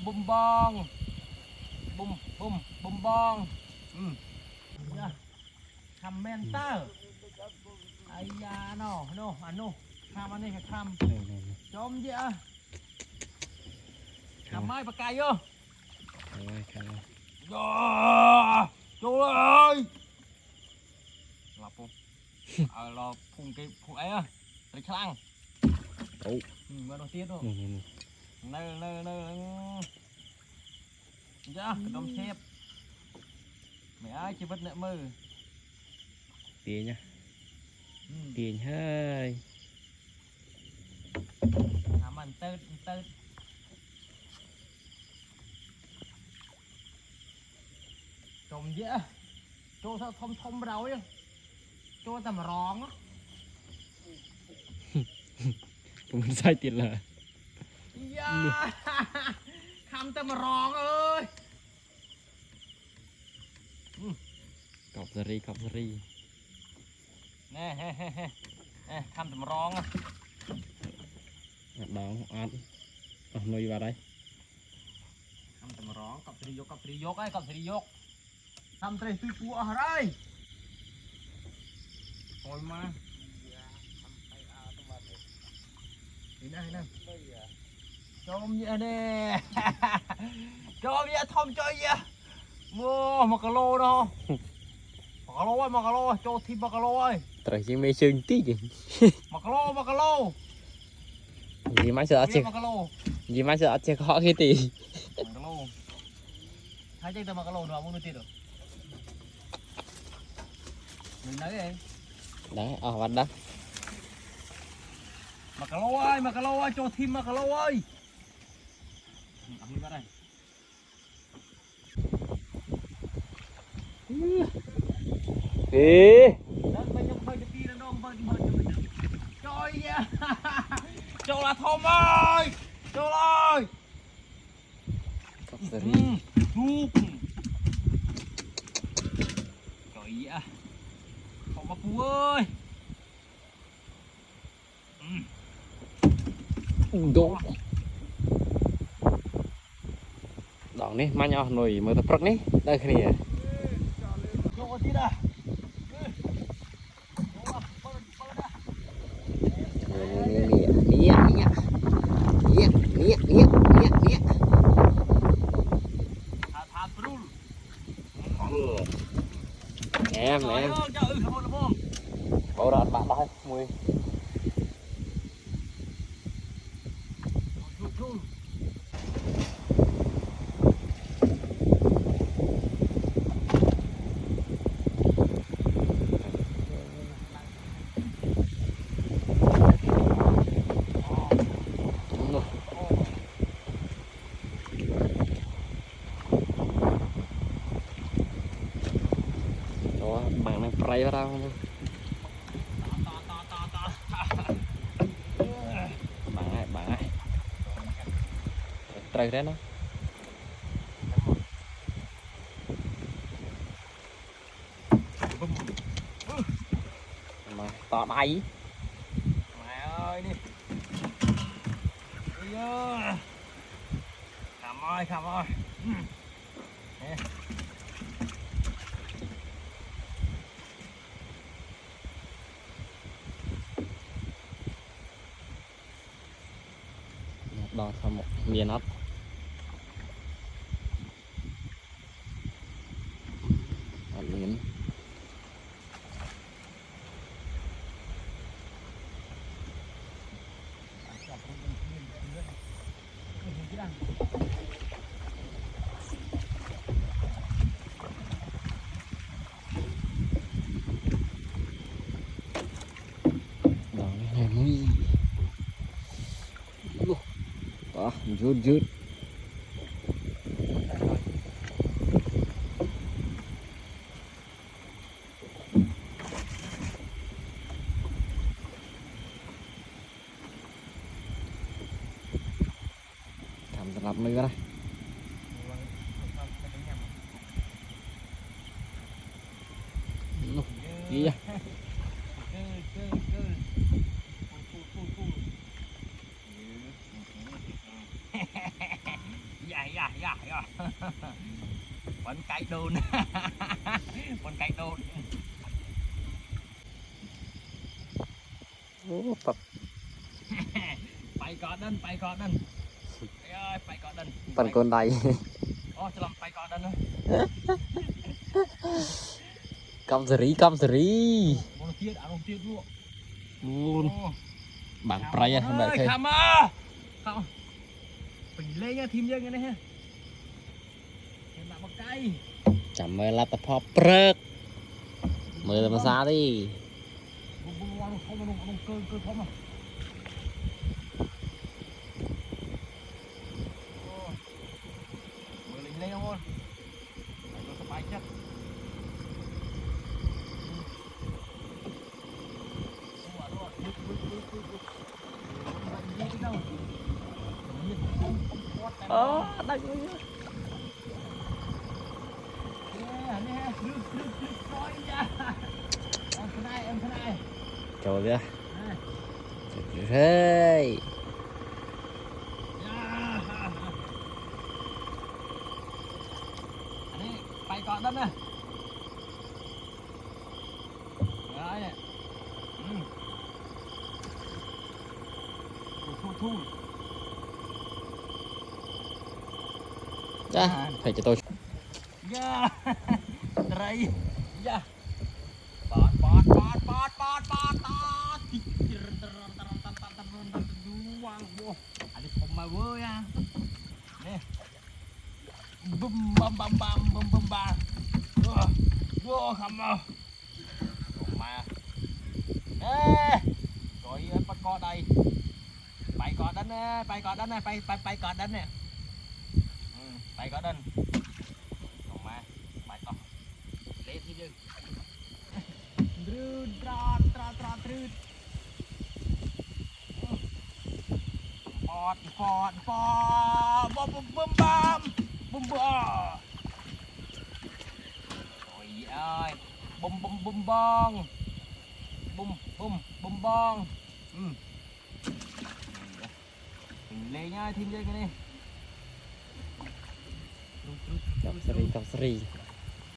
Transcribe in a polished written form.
บุมบองบุมบองคำเมนเตอร์ไอ้ยาโน่อันนู้คำอันนี้คำจมเยอะคำไม้ปากกายเยอะย่าจูเลยหลับปุ๊บรอพุ่งไอ้ตะคลั่งเมื่อเราเตี้ยด้วยเนจ้ากระดมเทปไม่ai chỉ vứt nợ mơ tiền nha tiền hơi làm ăn tơ trồng dễ cho sao thông vào ấy cho tầm rong á cũng sai tiền là khăm tầm rong ơi cọp sari nè khăm tầm rong á đó ăn nuôi vào đây khăm tầm rong cọp sari dốc ấy cọp sari dốc khăm tầm tươi cua ở đây thôi mà đây cho ông vậy nè cho ông vậy thông chơi vậy mua một lô đâu một lô cho thêm một lô ơi trời chỉ mấy xương tí gì một lô gì máy sợ chết gì máy sợ chết khó khi tì một lô hai chân từ một lô nữa muốn nuôi tiền được mình lấy đi đấy bắt đó một lô ơi cho thêm một lô ơi ăn đi vào đây cho là thom ơi cho ơi thuốc trời ạ không bác cú ơi đúng đó này mang nhau nồi mới tập rắc này đây cái này cho tí đã em bảo đợt bạn đây mùi bạn đang play vào đâu bạn ai trời đấy nó mà to bay mẹ ơi đi khăm ơi đo xong một miền ốc miền đó này mũi rút làm tập nữa đây gì vậy Vẫn cay đồn. Vẫn cay đồn. Tập Bay có đân, bay có đân. Ơi, bay có đân. phần con đầy. Ô, cho làm bay có đân thôi. Cầm seri. Một tiết, một tiết luôn. Luôn. Bạn pray á, không đợi thêm. Khăm ơ. Không. Mình lên nha, thím dân cái này ha. Em bạn một cây. Chẳng mơ là tập họp prớt. Mơ là mà xa đi. Cơ không à. Mưa lính lên không ôn. Nó sắp bay chắc. Đây. Em thế này. Trời ơi. Hey. Ini bay cọ đất nè. Đấy nè. Thu. Dạ, phải cho tôi. Yeah. Đây. Yeah. Bọt. Ada poma gue ya. Nih. Bum bam. Kamu. Poma. Rồi bắt cọ đây. Bay cọ đánh nè, bay cọ đánh nè. Bay cọ đánh. Poma. Bay cọ. Lên đi chứ. Trượt. Bọt. Bum. Ôi ơi. Bum bong. Bum bong. Mình lên nha, thêm dây cái này. Cầm seri.